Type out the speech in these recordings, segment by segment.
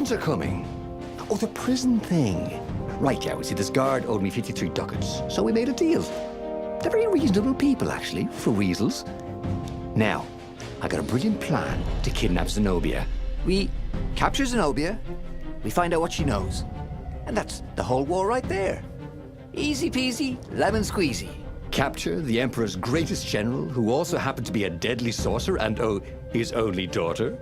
servants are coming. Oh, the prison thing. Right, yeah, see, this guard owed me 53 ducats, so we made a deal. They're very reasonable people, actually, for weasels. Now, I got a brilliant plan to kidnap Zenobia. We capture Zenobia, we find out what she knows, and that's the whole war right there. Easy peasy, lemon squeezy. Capture the Emperor's greatest general, who also happened to be a deadly sorcerer and, oh, his only daughter?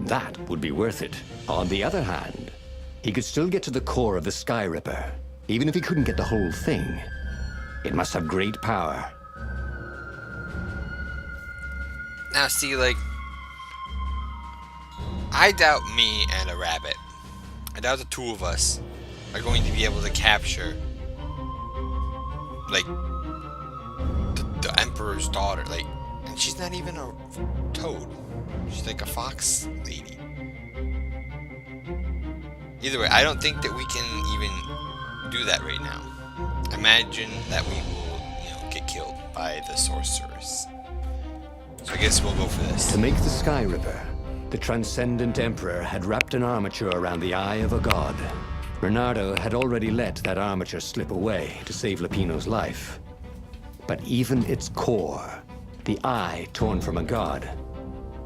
That would be worth it. On the other hand, he could still get to the core of the Sky Ripper, even if he couldn't get the whole thing. It must have great power. Now, see, like, I doubt me and a rabbit, I doubt the two of us are going to be able to capture, like, the Emperor's daughter, like, and she's not even a toad. She's like a fox lady. Either way, I don't think that we can even do that right now. Imagine that we will, get killed by the sorceress. So I guess we'll go for this. To make the Sky Ripper, the Transcendent Emperor had wrapped an armature around the eye of a god. Bernardo had already let that armature slip away to save Lupino's life. But even its core, the eye torn from a god,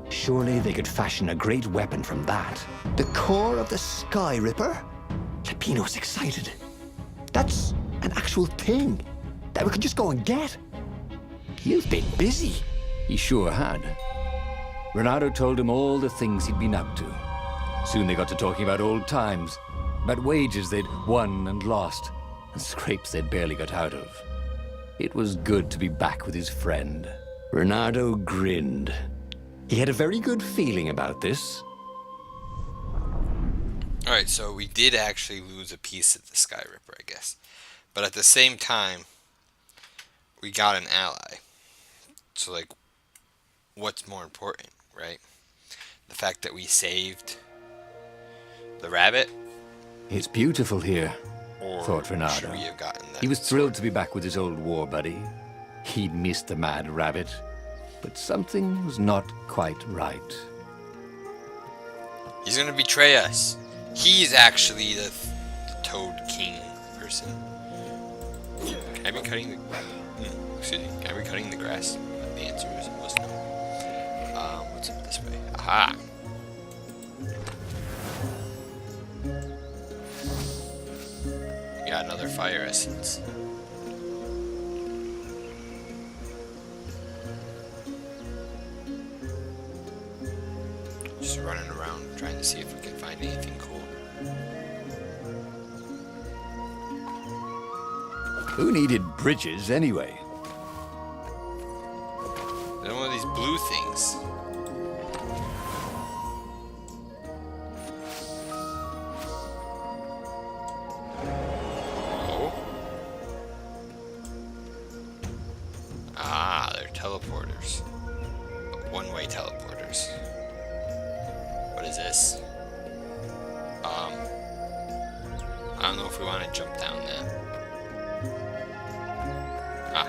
surely they could fashion a great weapon from that. The core of the Sky Ripper? Lupino's excited. That's an actual thing that we could just go and get. You've been busy. He sure had. Bernardo told him all the things he'd been up to. Soon they got to talking about old times, about wages they'd won and lost, and scrapes they'd barely got out of. It was good to be back with his friend. Bernardo grinned. He had a very good feeling about this. Alright, so we did actually lose a piece of the Sky Ripper, I guess. But at the same time, we got an ally. So, like, what's more important, right? The fact that we saved the rabbit? It's beautiful here, Or thought Bernardo. should we have gotten that He was thrilled to be back with his old war buddy. He'd missed the mad rabbit, but something was not quite right. He's gonna betray us. He's actually the Toad King person. Can I be cutting the... excuse me. Can I be cutting the grass? The answer was no. What's up this way? Aha! We got another fire essence. Just running around trying to see if we can find anything cool. Who needed bridges anyway? There's one of these blue things. Oh. Ah, they're teleporters. But one-way teleporters. What is this? I don't know if we want to jump down that. Ah,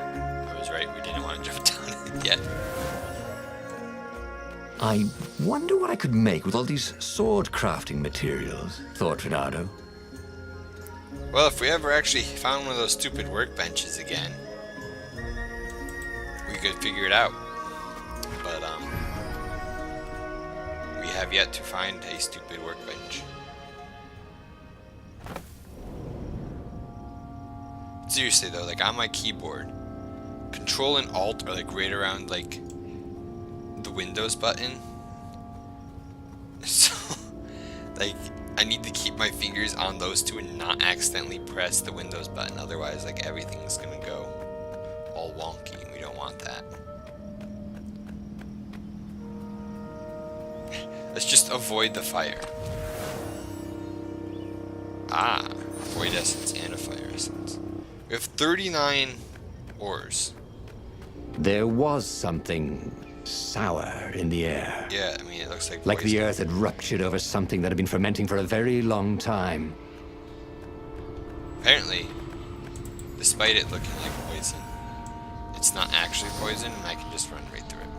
I was right. We didn't want to jump down it yet. I wonder what I could make with all these sword crafting materials, thought Bernardo. Well, if we ever actually found one of those stupid workbenches again, we could figure it out. But, we have yet to find a stupid workbench. Seriously though, like on my keyboard, Control and Alt are like right around like the Windows button. So, like, I need to keep my fingers on those two and not accidentally press the Windows button. Otherwise, like, everything's gonna go all wonky, and we don't want that. Let's just avoid the fire. Ah, void essence and a fire essence. We have 39 ores. There was something sour in the air. Yeah, I mean, it looks like Like poison. the earth had ruptured over something that had been fermenting for a very long time. Apparently, despite it looking like poison, it's not actually poison, and I can just run right through it.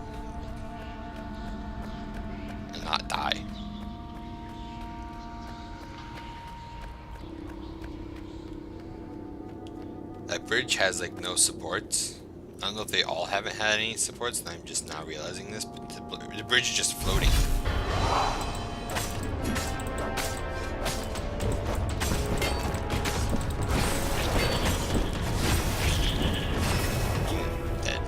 And not die. bridge has like no supports. I don't know if they all haven't had any supports, and I'm just now realizing this, but the bridge is just floating. Dead.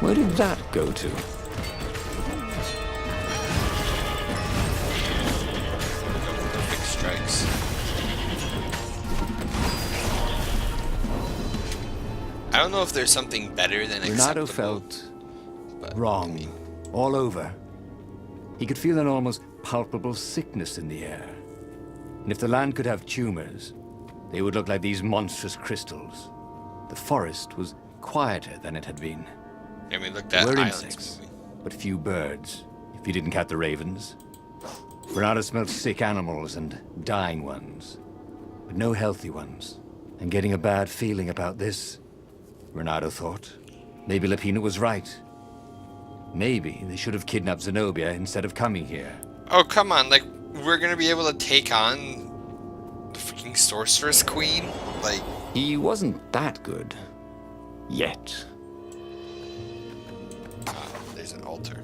Where did that go to? Big strikes. I don't know if there's something better than Renato acceptable. felt but, wrong all over. He could feel an almost palpable sickness in the air. And if the land could have tumors, they would look like these monstrous crystals. The forest was quieter than it had been. I mean, look, There that were island's insects, moving. but few birds, if you didn't count the ravens. Renato smelled sick animals and dying ones, but no healthy ones. And getting a bad feeling about this, Renato thought. Maybe Lapina was right. Maybe they should have kidnapped Zenobia instead of coming here. Oh, come on, like, we're gonna be able to take on the freaking Sorceress Queen? Like, He wasn't that good. Yet. there's an altar.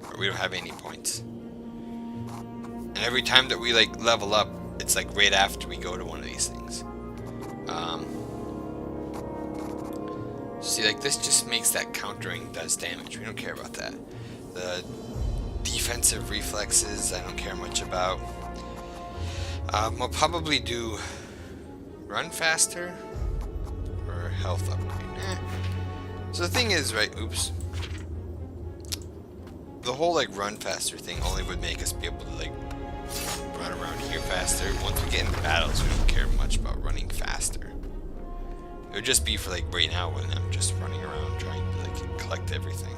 But we don't have any points. And every time that we, like, level up, it's like right after we go to one of these things. See, like, this just makes that countering does damage. We don't care about that. The defensive reflexes, I don't care much about. We'll probably do run faster or health upgrade. So the thing is, right, oops. The whole, like, run faster thing only would make us be able to, like, run around here faster. Once we get into battles, we don't care much about running faster. It would just be for, like, right now when I'm just running around trying to, like, collect everything.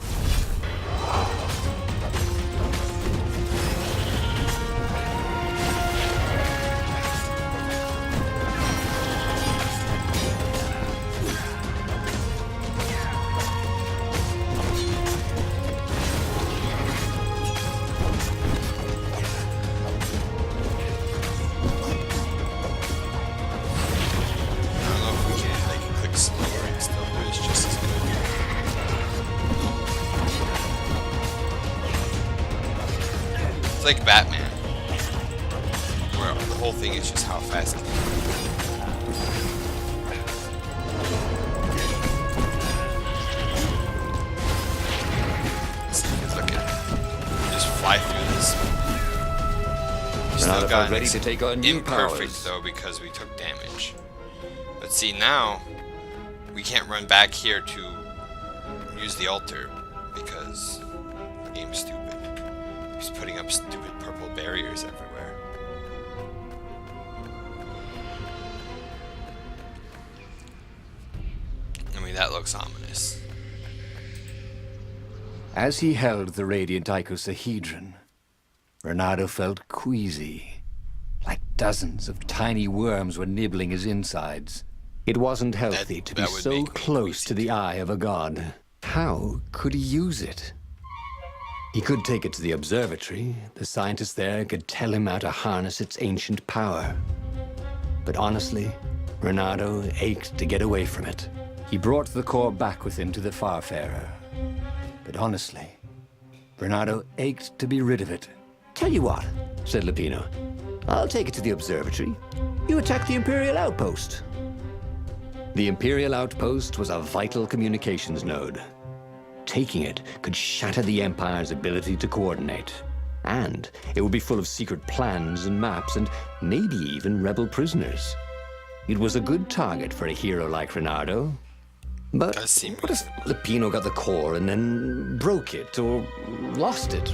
Like Batman, where the whole thing is just how fast can you look at it. Just fly through this. You still got ready to take on new imperfect powers. though because we took damage. But see now, we can't run back here to use the altar because the game's stupid. He's putting up stupid purple barriers everywhere. I mean, that looks ominous. As he held the radiant icosahedron, Renato felt queasy, like dozens of tiny worms were nibbling his insides. It wasn't healthy to be that would so make me close queasy to the eye of a god. How could he use it? He could take it to the observatory. The scientists there could tell him how to harness its ancient power. But honestly, Renato ached to get away from it. He brought the core back with him to the Farfarer. But honestly, Renato ached to be rid of it. Tell you what, said Lupino. I'll take it to the observatory. You attack the Imperial outpost. The Imperial outpost was a vital communications node. Taking it could shatter the Empire's ability to coordinate. And it would be full of secret plans and maps and maybe even rebel prisoners. It was a good target for a hero like Renato. But Does seem what if Lupino got the core and then broke it or lost it?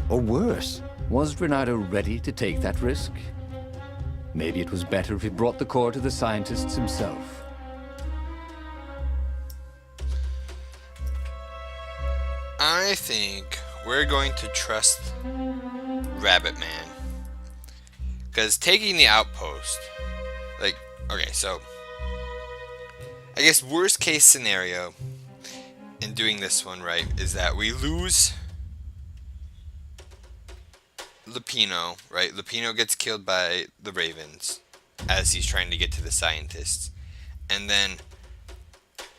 Or worse, was Renato ready to take that risk? Maybe it was better if he brought the core to the scientists himself. I think we're going to trust Rabbit Man. Because taking the outpost, like, okay, so I guess worst case scenario, in in doing this one, right, is that we lose Lupino, right? Lupino gets killed by the Ravens as he's trying to get to the scientists. And then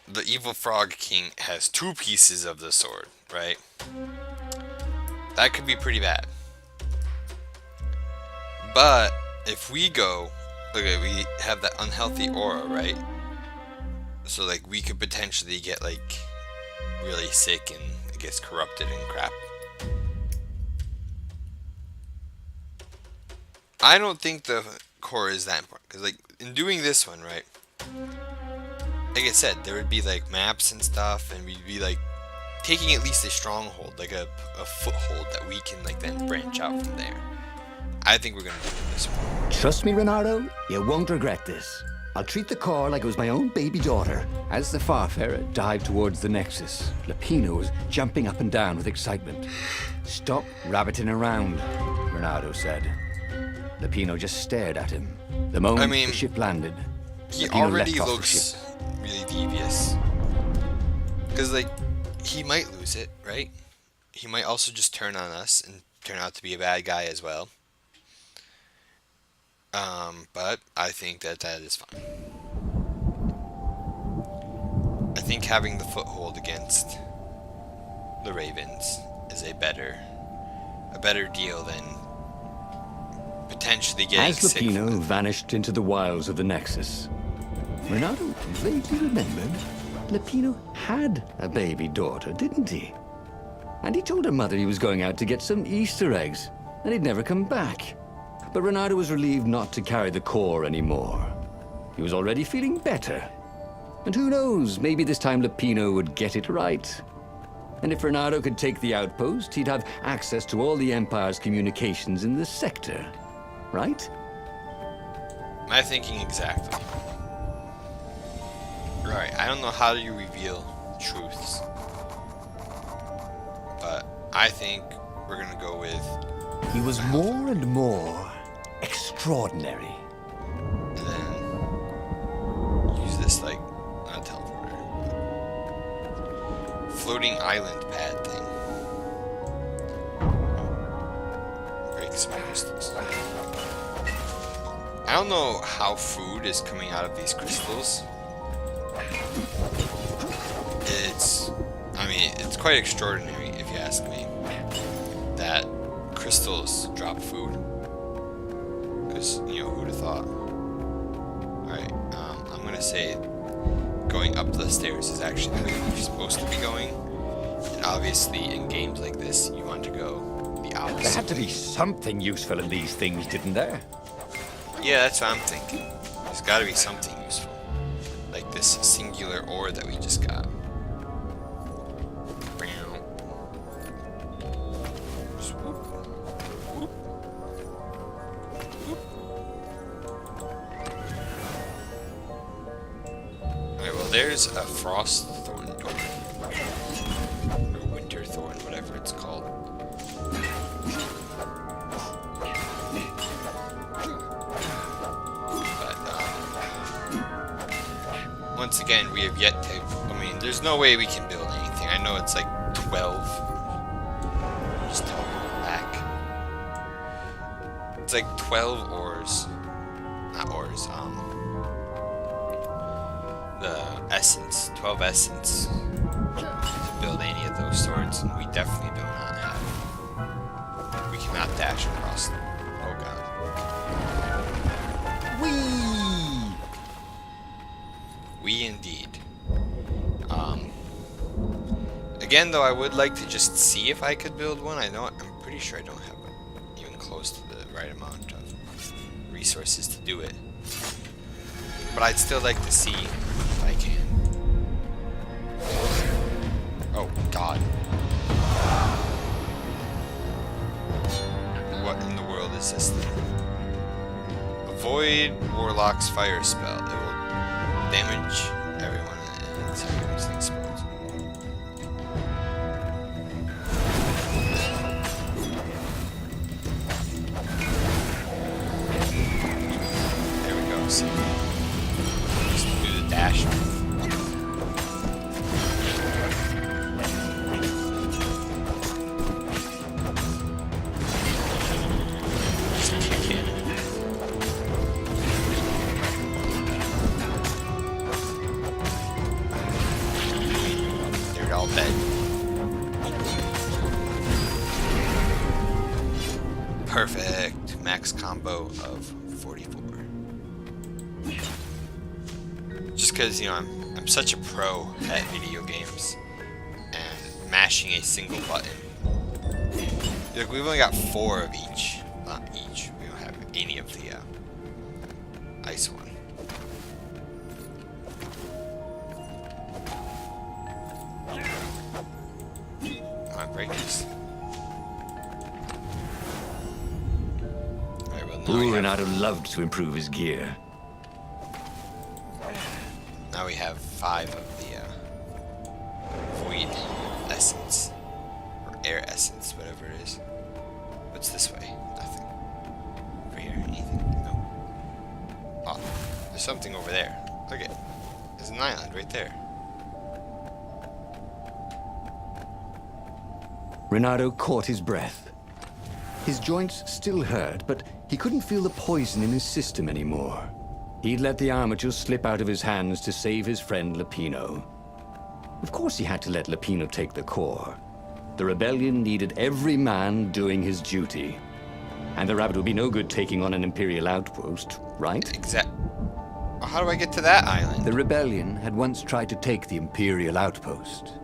the evil Frog King has 2 pieces of the sword, right? That could be pretty bad. But if we go, okay, we have that unhealthy aura, right? So like we could potentially get like really sick and it gets corrupted and crap. I don't think the core is that important because like in doing this one, right? Like I said, there would be like maps and stuff, and we'd be like taking at least a stronghold, like a foothold that we can like then branch out from there. I think we're gonna do this one. Trust me, Renato, you won't regret this. I'll treat the core like it was my own baby daughter. As the Farfarer dived towards the Nexus, Lupino was jumping up and down with excitement. Stop rabbiting around, Renato said. Lupino just stared at him. The moment the ship landed, he Lupino already leapt off the looks ship. really devious. Because like he might lose it, right? He might also just turn on us and turn out to be a bad guy as well. But I think that is fine. I think having the foothold against the Ravens is a better deal than potentially getting As sick. As Lupino vanished into the wilds of the Nexus, Renato vaguely remembered Lupino had a baby daughter, didn't he? And he told her mother he was going out to get some Easter eggs, and he'd never come back. But Renato was relieved not to carry the core anymore. He was already feeling better. And who knows, maybe this time Lupino would get it right. And if Renato could take the outpost, he'd have access to all the Empire's communications in the sector. Right? My thinking exactly. Right, I don't know how you reveal truths. But I think we're gonna go with... He was more and more extraordinary. And then use this like, not a teleporter, floating island pad thing. Break some crystals. I don't know how food is coming out of these crystals. It's quite extraordinary if you ask me that crystals drop food. Because, who'd have thought? Alright, I'm gonna say going up the stairs is actually the way you're supposed to be going. And obviously in games like this, you want to go the opposite. There had to be something useful in these things, didn't there? Yeah, that's what I'm thinking. There's gotta be something useful. Like this singular ore that we just got. Alright, well there's a frost thorn door. Or winter thorn, whatever it's called. Once again, we have yet to... there's no way we can build anything. I know it's like 12. Just teleport back. It's like 12 ores. Not ores, the essence. 12 essence to build any of those swords, and we definitely do not have. We cannot dash across them. Oh god. Whee! We indeed. Again, though, I would like to just see if I could build one. I'm pretty sure I don't have even close to the right amount of resources to do it. But I'd still like to see if I can. Oh, God. What in the world is this thing? Avoid Warlock's fire spell. It will damage everyone inside these things explodes. There we go. See, just do the dash. Perfect. Max combo of 44. Just because, you know, I'm such a pro at video games and mashing a single button. Look, we've only got 4 of each. Not each. We don't have any of the ice one. Come on, break this. Alright, well, now Renato loved to improve his gear. Now we have 5 of the void essence. Or air essence, whatever it is. What's this way? Nothing. Over here, anything? No. Oh, there's something over there. Look at it. There's an island right there. Renato caught his breath. His joints still hurt, but he couldn't feel the poison in his system anymore. He'd let the armature slip out of his hands to save his friend Lapino. Of course he had to let Lapino take the core. The rebellion needed every man doing his duty. And the rabbit would be no good taking on an Imperial outpost, right? Well, how do I get to that island? The rebellion had once tried to take the Imperial outpost.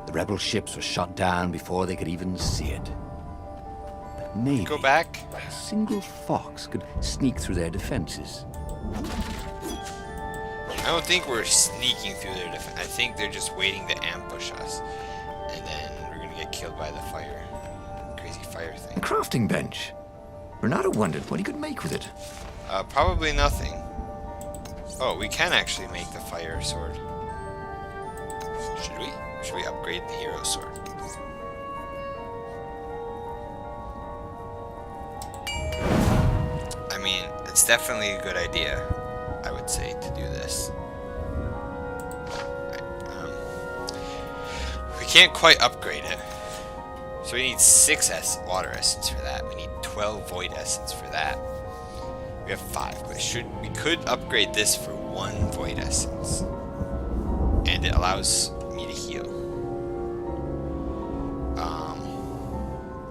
The rebel ships were shot down before they could even see it. But maybe Go back? a single fox could sneak through their defenses. I don't think we're sneaking through their defense. I think they're just waiting to ambush us. And then we're gonna get killed by the fire. Crazy fire A thing. crafting bench. Renato wondered what he could make with it. Probably nothing. Oh, we can actually make the fire sword. Should we? Should we upgrade the hero sword? I mean, it's definitely a good idea, I would say, to do this. We can't quite upgrade it. So we need 6 water essence for that. We need 12 void essence for that. We have 5, but we could upgrade this for 1 void essence. And it allows me to heal.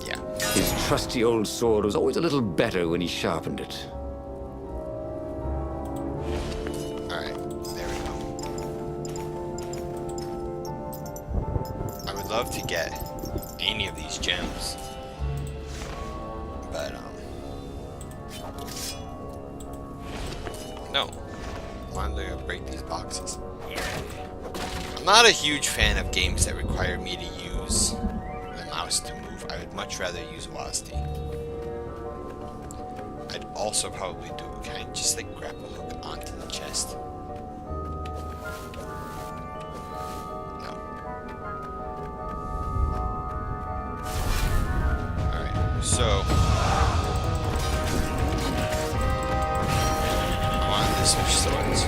Yeah. His trusty old sword was always a little better when he sharpened it. Alright, there we go. I would love to get any of these gems. But, no. I'm gonna break these boxes. I'm not a huge fan of games that require me to use the mouse to move. I would much rather use WASD. I'd also probably do, can I just like grab a hook onto the chest? No. Alright, so I want to switch swords.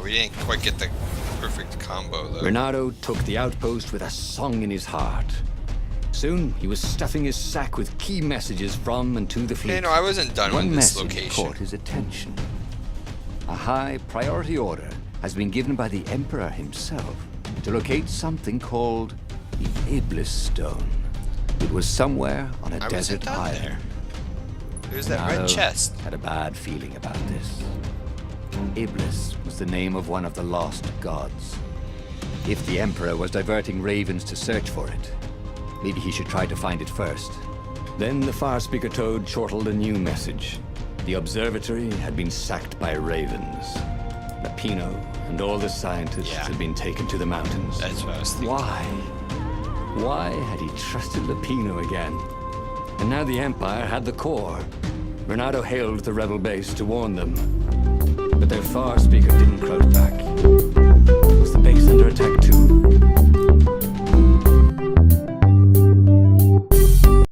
We didn't quite get the perfect combo though. Renato took the outpost with a song in his heart. Soon, he was stuffing his sack with key messages from and to the fleet. Hey, no, I wasn't done One with this message location. caught his attention. A high priority order has been given by the Emperor himself to locate something called the Iblis Stone. It was somewhere on a I wasn't desert done island. there. There's that red Renato chest. had a bad feeling about this. Iblis was the name of one of the lost gods. If the Emperor was diverting ravens to search for it, maybe he should try to find it first. Then the Farspeaker Toad chortled a new message. The observatory had been sacked by ravens. Lapino and all the scientists had been taken to the mountains. That's what I was thinking. Why? Why had he trusted Lapino again? And now the Empire had the core. Renato hailed the rebel base to warn them. But their Farspeaker didn't crouch back.